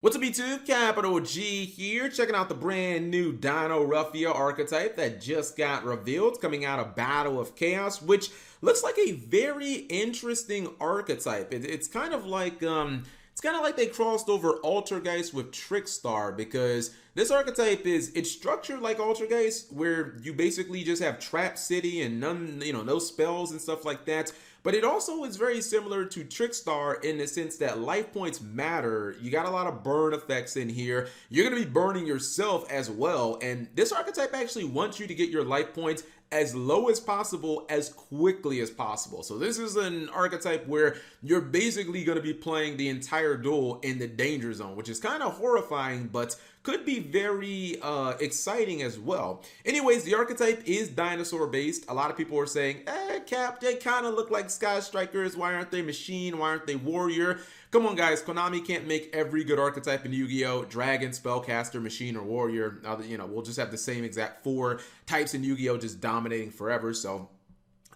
What's up, YouTube? Capital G here, checking out the brand new Dinoruffia archetype that just got revealed, coming out of Battle of Chaos, which looks like a very interesting archetype. It's kind of like they crossed over Altergeist with Trickstar, because this archetype it's structured like Altergeist, where you basically just have Trap City and no spells and stuff like that. But it also is very similar to Trickstar in the sense that life points matter. You got a lot of burn effects in here. You're going to be burning yourself as well. And this archetype actually wants you to get your life points as low as possible, as quickly as possible. So this is an archetype where you're basically going to be playing the entire duel in the danger zone, which is kind of horrifying, but could be very exciting as well. Anyways, the archetype is dinosaur based. A lot of people are saying, Cap, they kind of look like Sky Strikers. Why aren't they machine? Why aren't they warrior? Come on, guys. Konami can't make every good archetype in Yu-Gi-Oh! Dragon, Spellcaster, Machine, or Warrior. We'll just have the same exact four types in Yu-Gi-Oh! Just dominating forever. So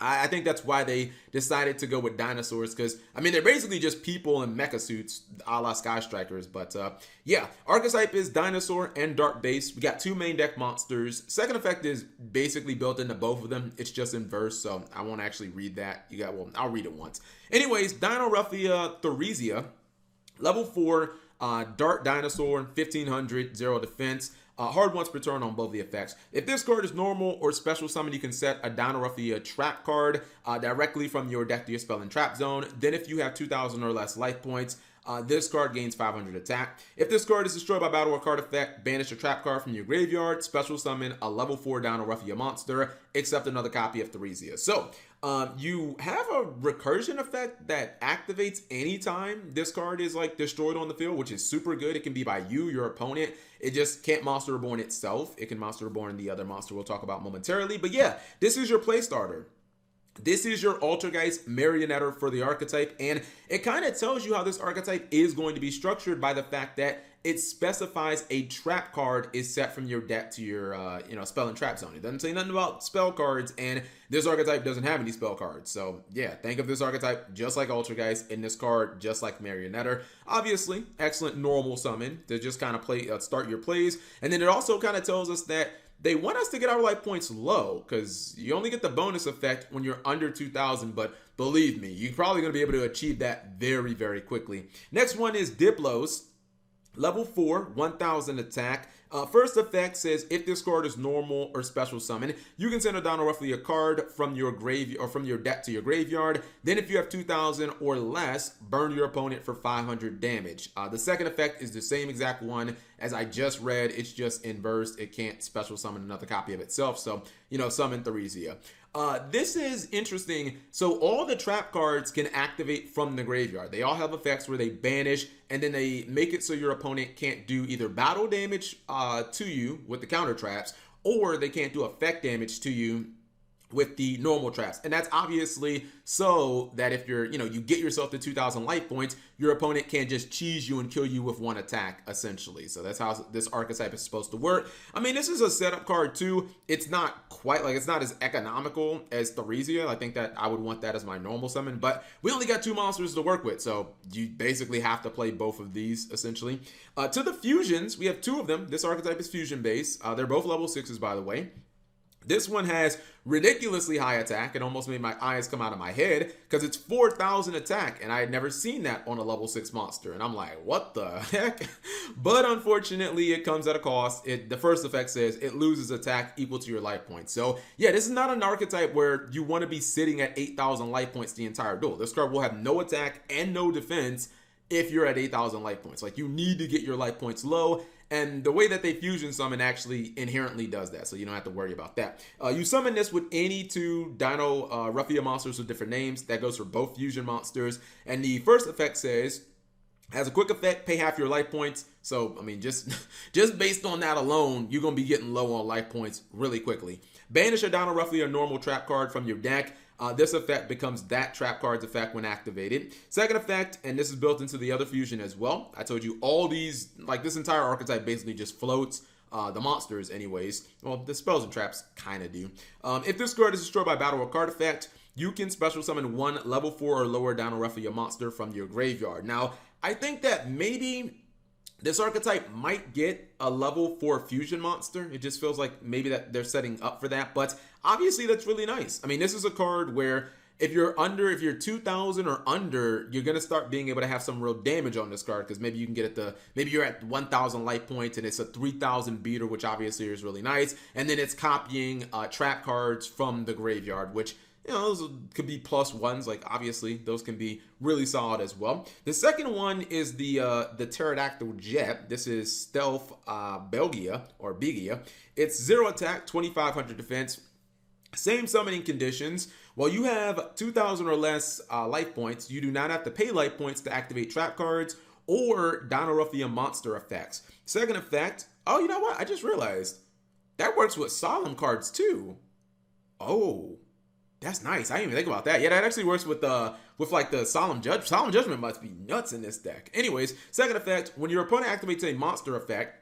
I think that's why they decided to go with dinosaurs, because, they're basically just people in mecha suits, a la Sky Strikers. But, yeah, archetype is dinosaur and dark base. We got two main deck monsters. Second effect is basically built into both of them. It's just in verse, so I won't actually read that. I'll read it once. Anyways, Dinoruffia Theresia, level 4, Dark Dinosaur, 1500, 0 defense. Hard once per turn on both the effects. If this card is normal or special summon, you can set a Dinoruffia trap card directly from your deck to your spell and trap zone. Then if you have 2,000 or less life points, this card gains 500 attack. If this card is destroyed by battle or card effect, banish a trap card from your graveyard, special summon a level 4 Dinoruffia monster, except another copy of Theresia. So, you have a recursion effect that activates anytime this card is destroyed on the field, which is super good. It can be by you, your opponent. It just can't Monster Reborn itself. It can Monster Reborn the other monster we'll talk about momentarily. But yeah, this is your play starter. This is your Altergeist Marionette for the archetype, and it kind of tells you how this archetype is going to be structured by the fact that it specifies a trap card is set from your deck to your spell and trap zone. It doesn't say nothing about spell cards, and this archetype doesn't have any spell cards. So yeah, think of this archetype just like Altergeist, in this card just like Marionette. Obviously, excellent normal summon to just kind of start your plays, and then it also kind of tells us that they want us to get our life points low, because you only get the bonus effect when you're under 2,000, but believe me, you're probably going to be able to achieve that very, very quickly. Next one is Diplos, level 4, 1,000 attack. First effect says if this card is normal or special summon, you can send a Dinoruffia card from your deck to your graveyard. Then if you have 2,000 or less, burn your opponent for 500 damage. The second effect is the same exact one as I just read. It's just inversed. It can't special summon another copy of itself. So, summon Theresia. This is interesting. So all the trap cards can activate from the graveyard. They all have effects where they banish, and then they make it so your opponent can't do either battle damage to you with the counter traps, or they can't do effect damage to you with the normal traps. And that's obviously so that if you get yourself to 2,000 life points, your opponent can't just cheese you and kill you with one attack, essentially. So that's how this archetype is supposed to work. This is a setup card too. It's not it's not as economical as Theresia. I think that I would want that as my normal summon, but we only got two monsters to work with, so you basically have to play both of these, essentially. To the fusions, we have two of them. This archetype is fusion based. They're both level 6s, by the way. This one has ridiculously high attack. It almost made my eyes come out of my head, because it's 4,000 attack, and I had never seen that on a level 6 monster. And I'm like, what the heck? But unfortunately, it comes at a cost. The first effect says it loses attack equal to your life points. So yeah, this is not an archetype where you want to be sitting at 8,000 life points the entire duel. This card will have no attack and no defense if you're at 8,000 life points. You need to get your life points low. And the way that they fusion summon actually inherently does that, so you don't have to worry about that. You summon this with any two Dinoruffia monsters with different names. That goes for both fusion monsters. And the first effect says, has a quick effect, pay half your life points. So, just based on that alone, you're going to be getting low on life points really quickly. Banish a Dinoruffia normal trap card from your deck. This effect becomes that trap card's effect when activated. Second effect, and this is built into the other fusion as well. I told you all these, this entire archetype basically just floats the monsters anyways. Well, the spells and traps kind of do. If this card is destroyed by battle or card effect, you can special summon one level 4 or lower Dinoruffia monster from your graveyard. Now, I think that maybe This archetype might get a level 4 fusion monster. It just feels like maybe that they're setting up for that. But obviously that's really nice. I mean, this is a card where if you're 2,000 or under, you're going to start being able to have some real damage on this card, because maybe you can get maybe you're at 1,000 life points and it's a 3,000 beater, which obviously is really nice. And then it's copying trap cards from the graveyard, which, you know, those could be +1s. Like, obviously, those can be really solid as well. The second one is the Pterodactyl Jet. This is Stealth Belgia, or Bigia. It's 0 attack, 2,500 defense. Same summoning conditions. While you have 2,000 or less life points, you do not have to pay life points to activate trap cards or Dinoruffia monster effects. Second effect, oh, you know what? I just realized that works with solemn cards too. Oh, that's nice. I didn't even think about that. Yeah, that actually works with like the Solemn Judgment. Solemn Judgment must be nuts in this deck. Anyways, second effect, when your opponent activates a monster effect,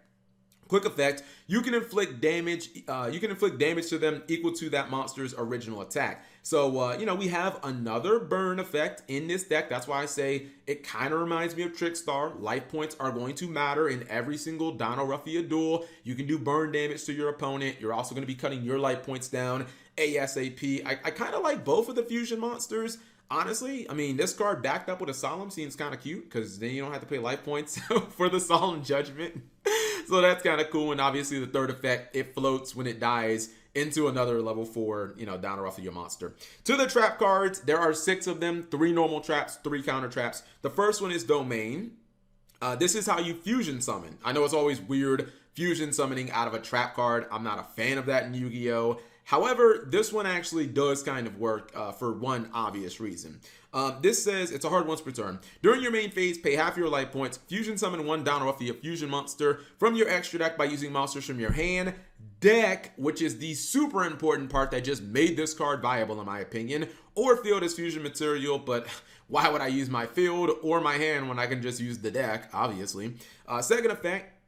quick effect, you can inflict damage. You can inflict damage to them equal to that monster's original attack. So, you know, we have another burn effect in this deck. That's why I say it kind of reminds me of Trickstar. Life points are going to matter in every single Dinoruffia duel. You can do burn damage to your opponent. You're also going to be cutting your life points down ASAP. I kind of like both of the fusion monsters. Honestly, I mean, this card backed up with a Solemn seems kind of cute, because then you don't have to pay life points for the Solemn Judgment. So that's kind of cool. And obviously the third effect, it floats when it dies into another level 4, you know, Dinoruffia monster. To the trap cards, there are 6 of them, 3 normal traps, 3 counter traps. The first one is Domain. This is how you fusion summon. I know it's always weird fusion summoning out of a trap card. I'm not a fan of that in Yu-Gi-Oh! However, this one actually does kind of work for one obvious reason. This says it's a hard once per turn. During your main phase, pay half your life points. Fusion summon 1 Dinoruffia fusion monster from your extra deck by using monsters from your hand, deck, which is the super important part that just made this card viable in my opinion, or field as fusion material. But why would I use my field or my hand when I can just use the deck, obviously? Second effect,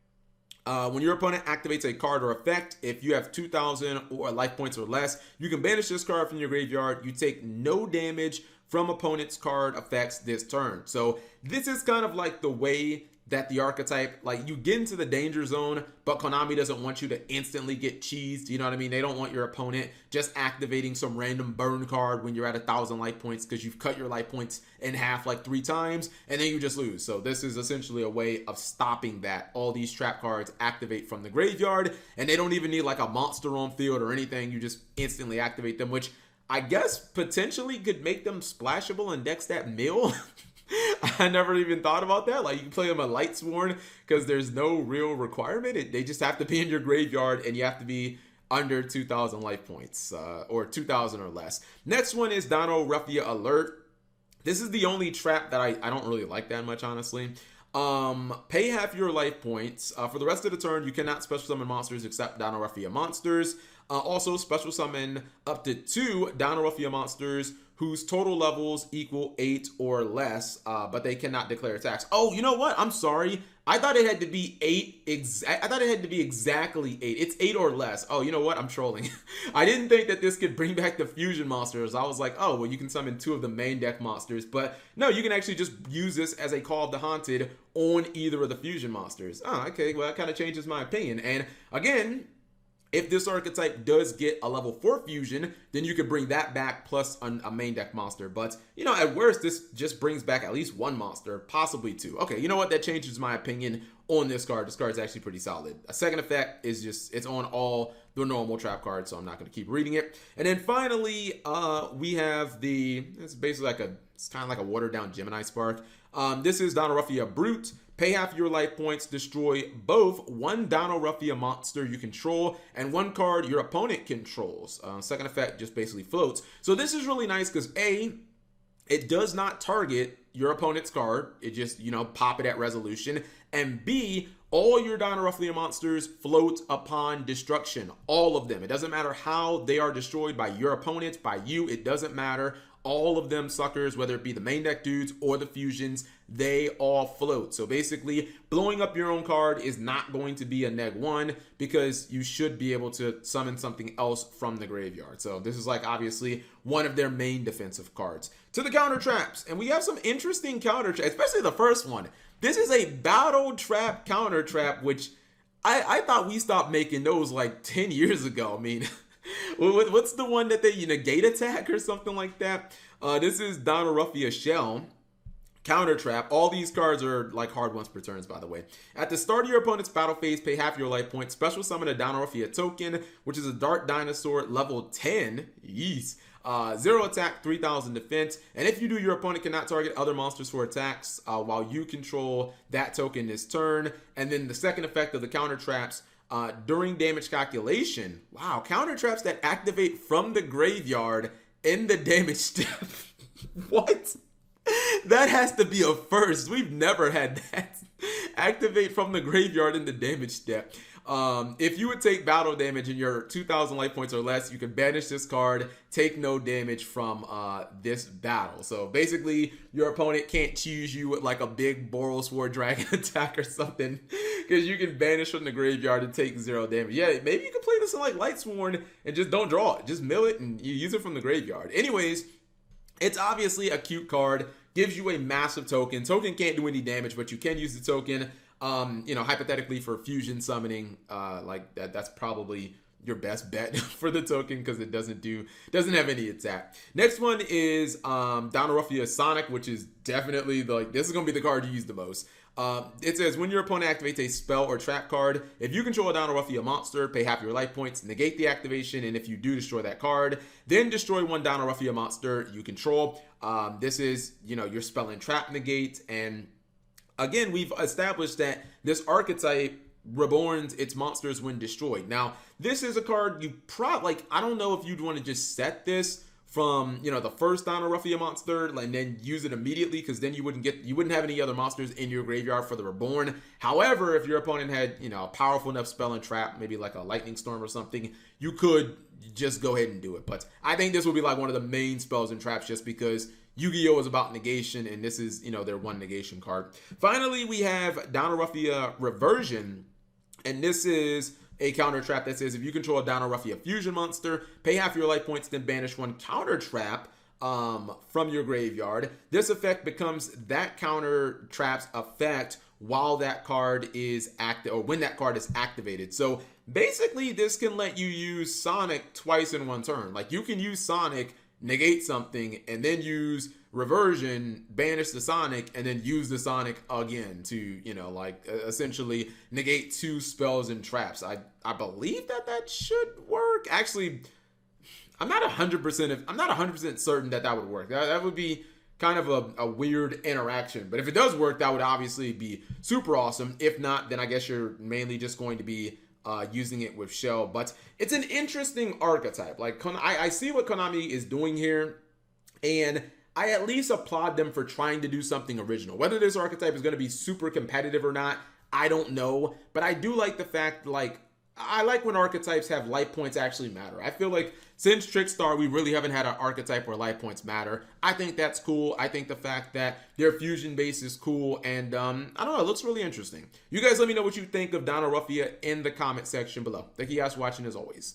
when your opponent activates a card or effect, if you have 2,000 or life points or less, you can banish this card from your graveyard. You take no damage from opponent's card effects this turn. So this is kind of like the way that the archetype, like, you get into the danger zone, but Konami doesn't want you to instantly get cheesed. You know what I mean? They don't want your opponent just activating some random burn card when you're at 1,000 life points, because you've cut your life points in half like 3 times and then you just lose. So this is essentially a way of stopping that. All these trap cards activate from the graveyard, and they don't even need like a monster on field or anything. You just instantly activate them, which I guess potentially could make them splashable in decks that mill. I never even thought about that. Like, you can play them a Lightsworn because there's no real requirement. They just have to be in your graveyard, and you have to be under 2,000 life points, or 2,000 or less. Next one is Dinoruffia Alert. This is the only trap that I don't really like that much, honestly. Pay half your life points. For the rest of the turn, you cannot special summon monsters except Dinoruffia monsters. Also, special summon up to 2 Dinoruffia monsters whose total levels equal 8 or less, but they cannot declare attacks. Oh, you know what? I'm sorry. I thought it had to be 8. I thought it had to be exactly 8. It's 8 or less. Oh, you know what? I'm trolling. I didn't think that this could bring back the fusion monsters. I was like, oh, well, you can summon 2 of the main deck monsters. But no, you can actually just use this as a Call of the Haunted on either of the fusion monsters. Oh, okay. Well, that kind of changes my opinion. And again, if this archetype does get a level 4 fusion, then you could bring that back plus a main deck monster. But, you know, at worst, this just brings back at least 1 monster, possibly 2. Okay, you know what? That changes my opinion on this card. This card's actually pretty solid. A second effect is just, it's on all the normal trap cards, so I'm not going to keep reading it. And then finally, we have it's basically like it's kind of like a watered down Gemini Spark. This is Dinoruffia Brute. Pay half your life points, destroy both 1 Dinoruffia monster you control and 1 card your opponent controls. Second effect just basically floats. So this is really nice because A, it does not target your opponent's card. It just, you know, pop it at resolution. And B, all your Dinoruffia monsters float upon destruction. All of them. It doesn't matter how they are destroyed by your opponent, by you. It doesn't matter. All of them suckers, whether it be the main deck dudes or the fusions, they all float. So basically, blowing up your own card is not going to be a -1 because you should be able to summon something else from the graveyard. So this is like obviously one of their main defensive cards. To the counter traps, and we have some interesting counter traps, especially the first one. This is a battle trap counter trap, which I thought we stopped making those like 10 years ago. I mean, what's the one that they negate attack or something like that? This is Dinoruffia Shell. Counter trap. All these cards are like hard once per turns, by the way. At the start of your opponent's battle phase, pay half your life points. Special summon a Dinoruffia token, which is a Dark Dinosaur level 10. Yeez. 0 attack, 3000 defense. And if you do, your opponent cannot target other monsters for attacks while you control that token this turn. And then the second effect of the counter traps, during damage calculation. Wow, counter traps that activate from the graveyard in the damage step. What? That has to be a first. We've never had that. Activate from the graveyard in the damage step. If you would take battle damage in your 2000 life points or less, you can banish this card, take no damage from this battle. So basically, your opponent can't choose you with like a big Boral Sword Dragon attack or something, because you can banish from the graveyard and take 0 damage. Yeah, maybe you can play this in like Lightsworn and just don't draw it. Just mill it and you use it from the graveyard. Anyways, it's obviously a cute card. Gives you a massive token. Token can't do any damage, but you can use the token. Hypothetically for fusion summoning, like that's probably your best bet for the token, because it doesn't have any attack. Next one is Dinoruffia Sonic, which is definitely this is gonna be the card you use the most. It says when your opponent activates a spell or trap card, if you control a Dinoruffia monster, pay half your life points, negate the activation, and if you do destroy that card, then destroy one Dinoruffia monster you control. This is your spell and trap negate, and again, we've established that this archetype reborns its monsters when destroyed. Now, this is a card you I don't know if you'd want to just set this from the first Dinoruffia monster and then use it immediately, because then you wouldn't have any other monsters in your graveyard for the reborn. However, if your opponent had a powerful enough spell and trap, maybe like a lightning storm or something, you could just go ahead and do it. But I think this would be like one of the main spells and traps, just because Yu-Gi-Oh! Is about negation, and this is their one negation card. Finally, we have Dinoruffia Reversion, and this is a counter trap that says if you control a Dinoruffia fusion monster, pay half your life points, then banish one counter trap from your graveyard. This effect becomes that counter trap's effect while that card is active, or when that card is activated. So basically, this can let you use Sonic twice in one turn. Like, you can use Sonic, negate something, and then use Reversion, banish the Sonic, and then use the Sonic again to essentially negate 2 spells and traps. I believe that should work. Actually, I'm not 100% certain that would work. That would be kind of a weird interaction, but if it does work, that would obviously be super awesome. If not, then I guess you're mainly just going to be using it with Shell. But it's an interesting archetype. Like, I see what Konami is doing here, and I at least applaud them for trying to do something original. Whether this archetype is going to be super competitive or not, I don't know. But I do like the fact, I like when archetypes have life points actually matter. I feel like since Trickstar, we really haven't had an archetype where life points matter. I think that's cool. I think the fact that their fusion base is cool, and I don't know, it looks really interesting. You guys let me know what you think of Dinoruffia in the comment section below. Thank you guys for watching as always.